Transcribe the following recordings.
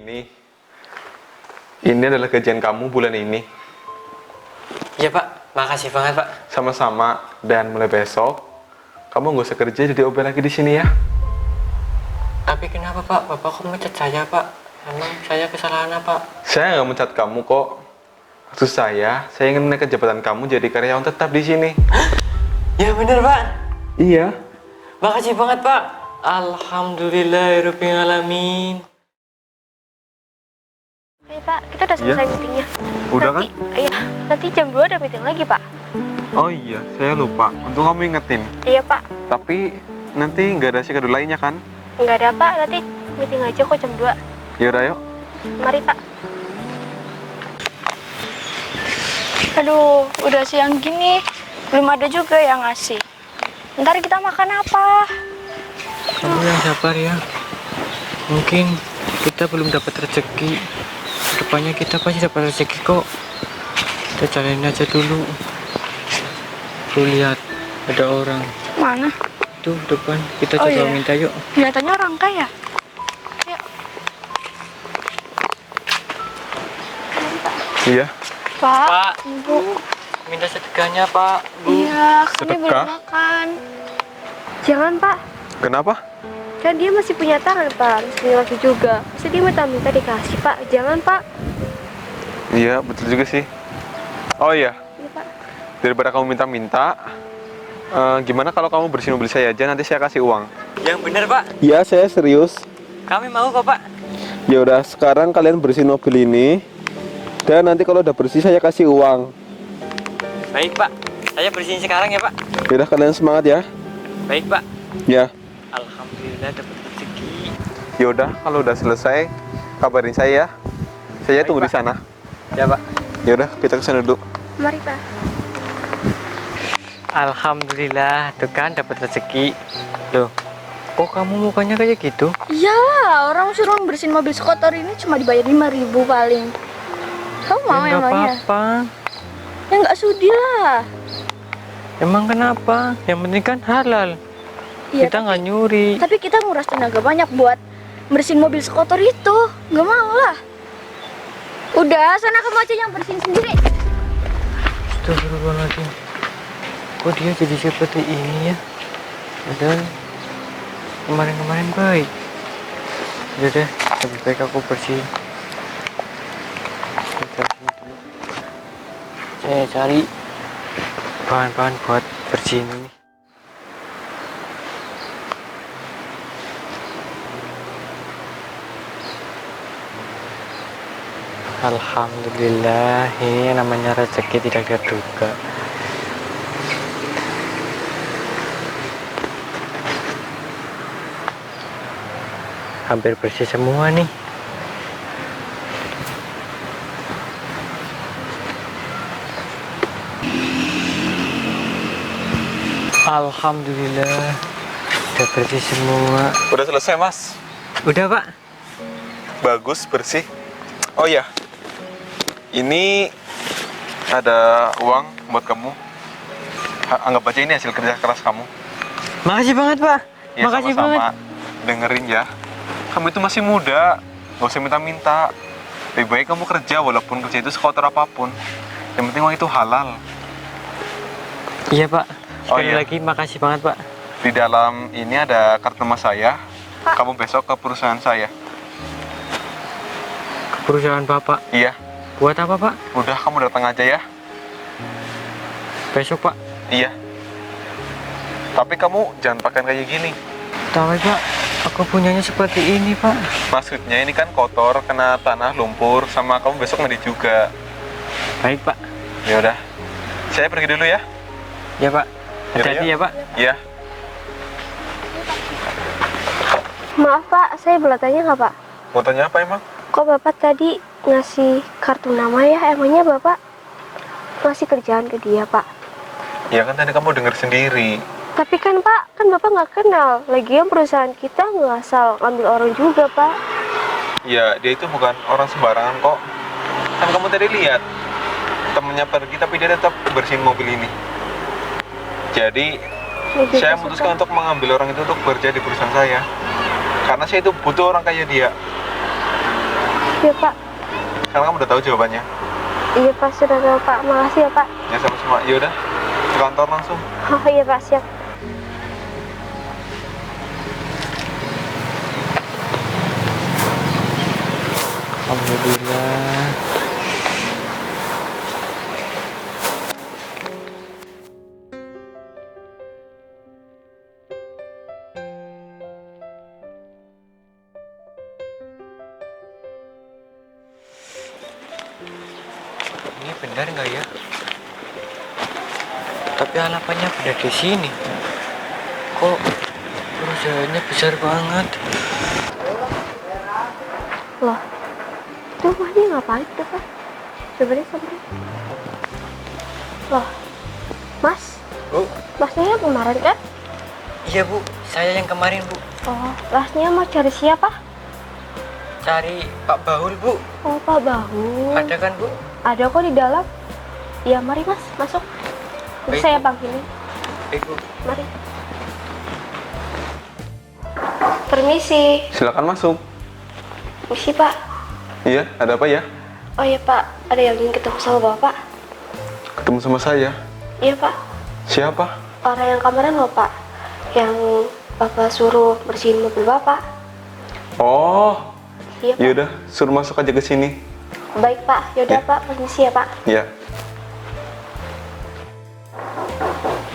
Ini adalah gajian kamu bulan ini. Iya Pak, makasih banget Pak. Sama-sama. Dan mulai besok, kamu nggak usah kerja jadi OB lagi di sini ya. Tapi kenapa Pak? Bapak kok mecat saya Pak? Emang saya kesalahan apa? Saya nggak mencat kamu kok. Maksud saya ingin menaikkan jabatan kamu jadi karyawan tetap di sini. Ya bener Pak. Iya. Makasih banget Pak. Alhamdulillahirrahmanirrahim. Iya Pak, kita udah selesai meetingnya. Udah nanti, kan? Iya, nanti jam 2 ada meeting lagi Pak. Oh iya, saya lupa. Untung kamu ingetin. Iya Pak. Tapi nanti nggak ada schedule lainnya kan? Nggak ada Pak, nanti meeting aja kok jam 2. Yaudah yuk. Mari Pak. Aduh, udah siang gini, belum ada juga yang ngasih. Ntar kita makan apa? Kamu yang sabar ya. Mungkin kita belum dapat rezeki. Depannya kita pasti dapat rezeki kok. Kita jalanin aja dulu. Tuh lihat, ada orang. Mana? Tuh depan, kita Oh, coba iya. minta yuk. Kelihatannya orang kaya. Yuk. Iya. Pak, Pak, Bu. minta sedekahnya Pak. Bu. Iya, kami belum Sedekah? makan. Jangan Pak, Kenapa? kan dia masih punya tangan Pak, masih punya kaki juga. Masa dia minta dikasih Pak? Jangan Pak. Iya, betul juga sih. Oh iya, Iya Pak. daripada kamu minta-minta, gimana kalau kamu bersihin mobil saya aja, nanti saya kasih uang. Yang bener Pak, Iya, saya serius. kami mau kok Pak. Ya udah, sekarang kalian bersihin mobil ini, dan nanti kalau udah bersih saya kasih uang. Baik Pak, saya bersihin sekarang ya Pak. Ya udah, kalian semangat ya. Baik Pak. Ya. Alhamdulillah dapat rezeki. Ya udah, kalau udah selesai, kabarin saya ya. Saya Baik, tunggu Pak. di sana. Ya Pak. Ya udah, kita ke sana dulu. Mari Pak. Alhamdulillah, tuh kan dapat rezeki. Loh, kok kamu mukanya kayak gitu? Iyalah, orang suruh bersihin mobil sekotor ini cuma dibayar 5.000 paling. Kamu mau Ya, nggak emangnya? apa-apa. Ya nggak sudi lah. Emang kenapa? Yang penting kan halal. Iya, Kita nggak nyuri. tapi kita nguras tenaga banyak buat bersihin mobil sekotor itu. Nggak mau lah. Udah, sana kamu aja yang bersihin sendiri. Astagfirullahaladzim. Kok dia jadi seperti ini ya? Padahal kemarin-kemarin baik. Udah deh, lebih baik aku bersihin. Kita sini dulu. Saya cari bahan-bahan buat bersihin ini. Alhamdulillah, ini namanya rezeki tidak terduga. Hampir bersih semua nih. Alhamdulillah, udah bersih semua. Udah selesai, Mas. Udah Pak. Bagus, bersih. Oh iya, ini ada uang buat kamu. Anggap aja ini hasil kerja keras kamu. Makasih banget Pak. Ya, Makasih sama-sama. banget. Dengerin ya, kamu itu masih muda, gak usah minta-minta. Lebih baik kamu kerja walaupun kerja itu sekotor apapun. Yang penting uang itu halal. Iya Pak. Oh, Sekali iya. lagi makasih banget Pak. Di dalam ini ada kartu nama saya. Pak. Kamu besok ke perusahaan saya. Perusahaan Bapak. Iya, Buat apa Pak? udah kamu datang aja ya. Besok Pak. Iya. Tapi kamu jangan pakaian kayak gini. Tapi Pak, aku punyanya seperti ini Pak. Maksudnya ini kan kotor, kena tanah, lumpur, sama kamu besok mandi juga. Baik Pak. Ya udah, saya pergi dulu ya. Ya Pak. Yaudah, Hati-hati yuk. ya Pak. Iya. Maaf Pak, saya boleh tanya nggak Pak? Mau tanya apa emang? Kok Bapak tadi ngasih kartu nama ya? Emangnya Bapak ngasih kerjaan ke dia Pak? Ya kan tadi kamu dengar sendiri. Tapi kan Pak, kan Bapak nggak kenal. Lagian perusahaan kita nggak asal ngambil orang juga Pak. Ya, dia itu bukan orang sembarangan kok. Kan kamu tadi lihat, temennya pergi tapi dia tetap bersihin mobil ini. Jadi, Ya juga saya sih, memutuskan Pak. untuk mengambil orang itu untuk bekerja di perusahaan saya. Karena saya itu butuh orang kayak dia. Iya Pak. Sekarang kamu udah tahu jawabannya. Iya Pak, sudah tahu Pak. Makasih ya Pak. Ya sama-sama. Yaudah, ke kantor langsung. Oh iya Pak, siap. Alhamdulillah. Ini benar nggak ya? Tapi halamannya benar di sini. Kok perusahaannya besar banget? Loh, itu rumahnya ngapain tuh Pak? Coba deh sampai. Loh, Mas? Bu? Masnya yang kemarin kan? Iya Bu, saya yang kemarin Bu. Oh, Masnya mau cari siapa? Cari Pak Bahul Bu. Oh, Pak Bahu. Ada kan Bu? Ada kok di dalam. Ya, mari Mas, masuk. Nanti Baik, saya Bu. panggilin. Baik Bu. Mari. Permisi. Silakan masuk. Permisi Pak. Iya, ada apa ya? Oh iya Pak, ada yang ingin ketemu sama Bapak. Ketemu sama saya. Iya Pak, Siapa? orang yang kemarin loh Pak, yang Bapak suruh bersihin mobil Bapak. Oh, Iya Pak. yaudah, suruh masuk aja ke sini. Baik Pak, yaudah Ya. Pak, permisi ya Pak. Ya,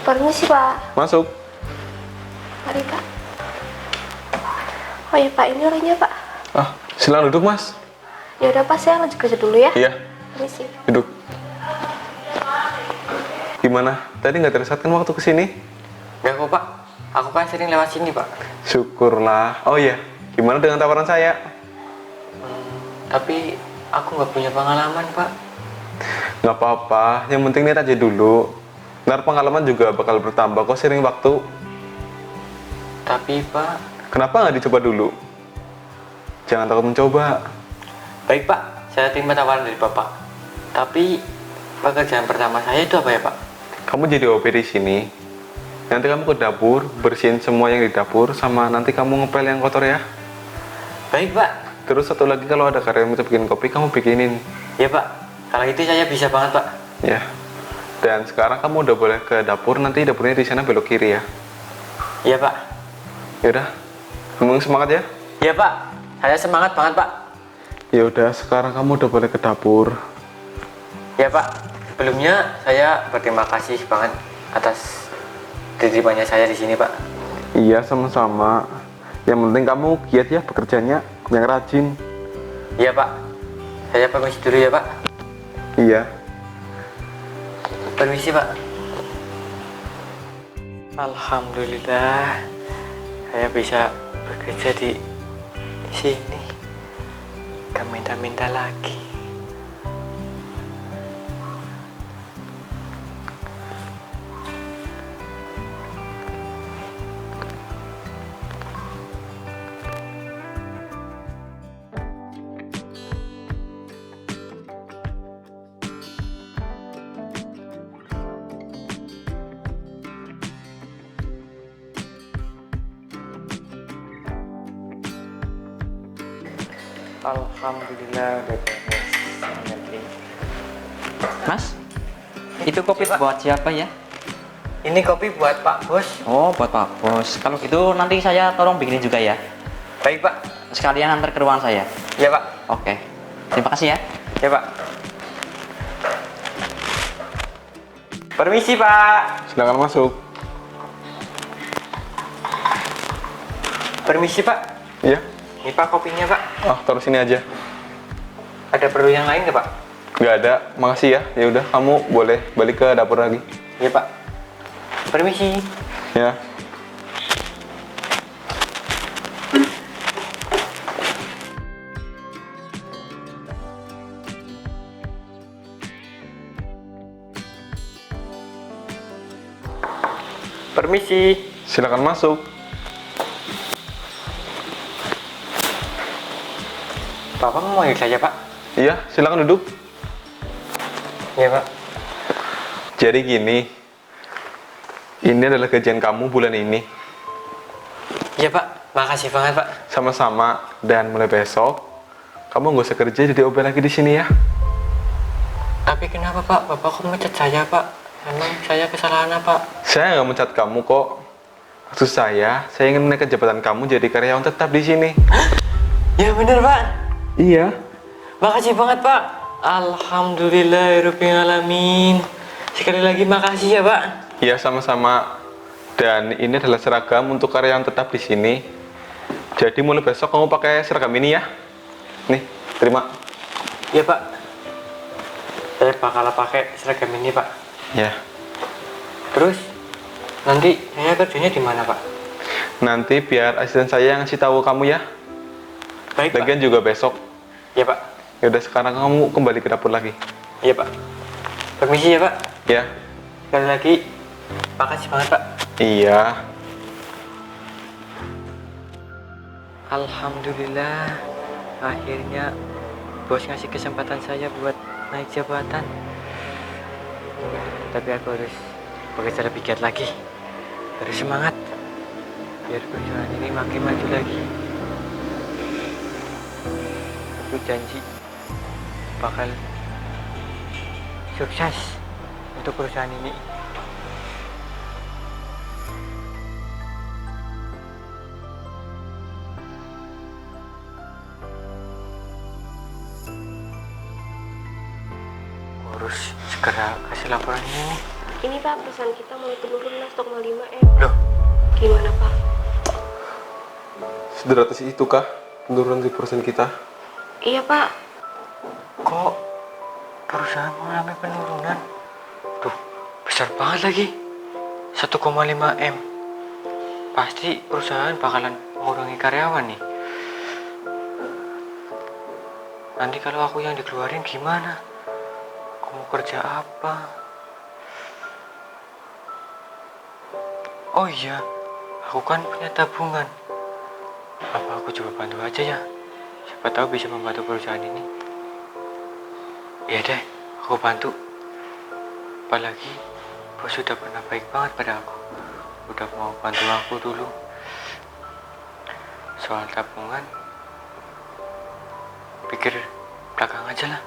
Permisi Pak. masuk. Mari Pak. Oh ya Pak, ini orangnya Pak. Ah, silakan duduk Mas. Yaudah Pak, saya lanjut kerja dulu ya. Iya, Permisi. duduk. Gimana? Tadi nggak tersesat kan waktu kesini? Enggak kok Pak, aku kan sering lewat sini Pak. Syukurlah. Oh iya, gimana dengan tawaran saya? Tapi aku nggak punya pengalaman Pak. Nggak apa-apa, yang penting lihat aja dulu. Ntar pengalaman juga bakal bertambah kok sering waktu. Tapi Pak, Kenapa nggak dicoba dulu? Jangan takut mencoba. baik Pak, saya terima tawaran dari Bapak. Tapi pekerjaan pertama saya itu apa ya Pak? Kamu jadi OP di sini. Nanti kamu ke dapur, bersihin semua yang di dapur, sama nanti kamu ngepel yang kotor ya. Baik Pak. Terus satu lagi, kalau ada karyawan minta bikin kopi, kamu bikinin. Ya Pak, kalau itu saya bisa banget Pak. Ya. Dan sekarang kamu udah boleh ke dapur, nanti dapurnya di sana belok kiri ya. Iya Pak. Yaudah, kamu semangat ya. Iya Pak, saya semangat banget Pak. Yaudah, sekarang kamu udah boleh ke dapur. Ya Pak, sebelumnya saya berterima kasih banget atas diterimanya saya di sini Pak. Iya, sama-sama. Yang penting kamu giat ya bekerjanya, yang rajin. Iya Pak, saya permisi dulu ya Pak. Iya. Permisi Pak. Alhamdulillah, saya bisa bekerja di sini. Gak minta-minta lagi. Alhamdulillah udah beres. Mas, itu kopi Pak. buat siapa ya? Ini kopi buat Pak Bos. Oh, buat Pak Bos. Kalau gitu nanti saya tolong bikinin juga ya. Baik Pak. Sekalian antar ke ruangan saya. Ya Pak. Oke. Terima kasih ya. Ya Pak. Permisi Pak. Silakan masuk. Permisi Pak. Iya. Ini Pak kopinya Pak. Ah, taruh sini aja. Ada perlu yang lain nggak Pak? Nggak ada, makasih ya. Ya udah, kamu boleh balik ke dapur lagi. Ya Pak. Permisi. Ya. Permisi. Silakan masuk. Bapak mau manggil saya Pak? Iya, silakan duduk. Ya Pak. Jadi gini, ini adalah gajian kamu bulan ini. Ya Pak. Makasih banget Pak. Sama-sama. Dan mulai besok, kamu nggak usah kerja jadi OB lagi di sini ya. Tapi kenapa Pak? Bapak kok mecat saya Pak? Emang saya kesalahan apa? Saya nggak mencat kamu kok. Maksud saya ingin menaikkan jabatan kamu jadi karyawan tetap di sini. Ya bener Pak. Iya. Makasih banget Pak. Alhamdulillahirrahmanirrahim. Sekali lagi makasih ya Pak. Iya, sama-sama. Dan ini adalah seragam untuk karyawan tetap di sini. Jadi mulai besok kamu pakai seragam ini ya. Nih, terima. Ya Pak. Saya bakal pakai seragam ini Pak. Ya. Terus nanti saya kerjanya di mana Pak? Nanti biar asisten saya yang ngasih tahu kamu ya. Baik Pak. Lagian juga besok. Ya Pak. Ya udah, sekarang kamu kembali ke dapur lagi. Iya Pak. Permisi ya Pak. Ya. Sekali lagi makasih banget Pak. Iya. Alhamdulillah, akhirnya bos ngasih kesempatan saya buat naik jabatan. Tapi aku harus bekerja lebih giat lagi, harus semangat biar perusahaan ini makin maju lagi. Aku janji bakal sukses untuk perusahaan ini. Harus segera kasih laporan ini. Ini Pak, perusahaan kita mulai turun stok 05M. Loh, Gimana Pak? Sedramatis itu kah penurunan di perusahaan kita? Iya Pak. kok perusahaan mengalami penurunan? Tuh, besar banget lagi. 1,5 M. Pasti perusahaan bakalan mengurangi karyawan nih. Nanti kalau aku yang dikeluarin gimana? Aku mau kerja apa? Oh iya, aku kan punya tabungan. Apa aku coba bantu aja ya? Siapa tahu bisa membantu perusahaan ini. Iya deh, aku bantu. Apalagi bos sudah pernah baik banget pada aku. Udah mau bantu aku dulu. Soal tabungan, pikir belakang aja lah.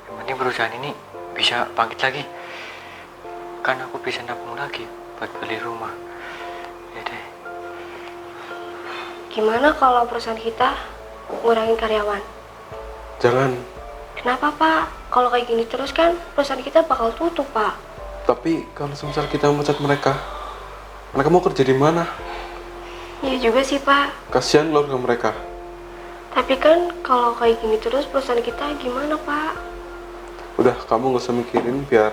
Yang penting perusahaan ini bisa bangkit lagi. Kan aku bisa nabung lagi buat beli rumah. Ya deh. Gimana kalau perusahaan kita ngurangin karyawan? Jangan. Kenapa Pak? Kalau kayak gini terus kan perusahaan kita bakal tutup Pak. Tapi kalau semisal kita memecat mereka mau kerja di mana? Iya juga sih Pak. Kasihan keluarga mereka. Tapi kan kalau kayak gini terus perusahaan kita gimana Pak? Udah, kamu gak usah mikirin, biar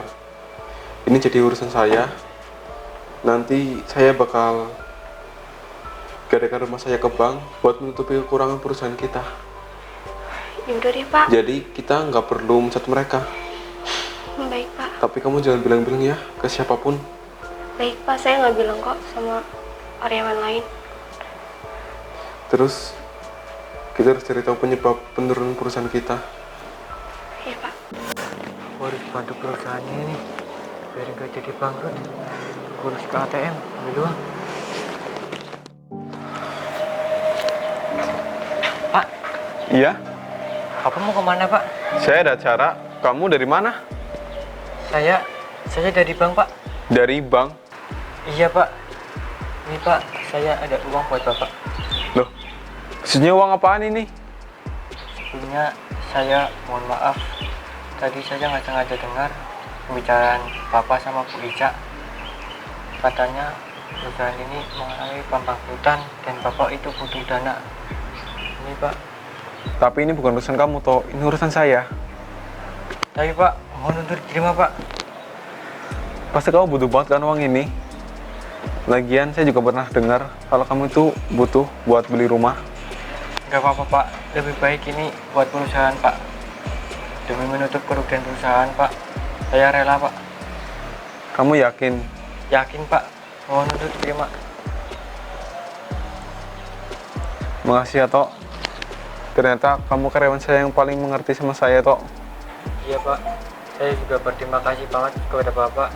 ini jadi urusan saya. Nanti saya bakal gadaikan rumah saya ke bank buat menutupi kekurangan perusahaan kita. Ya udah deh Pak. Jadi kita nggak perlu mencat mereka. Baik Pak. Tapi kamu jangan bilang-bilang ya ke siapapun. Baik Pak, saya nggak bilang kok sama karyawan lain. Terus kita harus cari tahu penyebab penurunan perusahaan kita. Iya Pak. Aku harus bantu perusahaan ini biar gak jadi bangkrut. Aku harus ke ATM ambil uang. Pak, Iya, Bapak mau kemana Pak? saya ada acara. Kamu dari mana? Saya dari bank Pak. Dari bank. Iya Pak. Ini Pak, saya ada uang buat Bapak. Loh, maksudnya uang apaan ini? Sebelumnya saya mohon maaf. Tadi saya nggak sengaja dengar pembicaraan Bapak sama Bu Ica. Katanya perusahaan ini mengalami pembangkrutan dan Bapak itu butuh dana. Ini Pak. Tapi ini bukan urusan kamu, toh. Ini urusan saya. Tapi Pak, mohon untuk diterima Pak. Pasti kamu butuh banget kan uang ini. Lagian saya juga pernah dengar kalau kamu itu butuh buat beli rumah. Gak apa-apa Pak, lebih baik ini buat perusahaan Pak. Demi menutup kerugian perusahaan Pak, saya rela Pak. Kamu yakin? Yakin Pak, mohon untuk diterima. Makasih ya, Tok. Ternyata kamu karyawan saya yang paling mengerti sama saya, Tok. Iya Pak, saya juga berterima kasih banget kepada Bapak.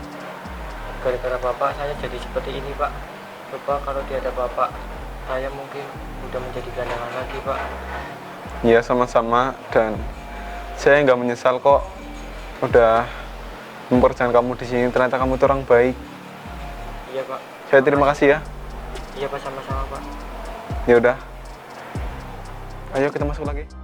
Gara-gara Bapak saya jadi seperti ini Pak. Coba kalau tiada Bapak, saya mungkin udah menjadi gelandangan lagi Pak. Ya sama-sama, dan saya nggak menyesal kok udah mempercayakan kamu di sini. Ternyata kamu tuh orang baik. Iya Pak. Saya terima kasih ya. Iya Pak, sama-sama Pak. Ya udah. Ayo kita masuk lagi.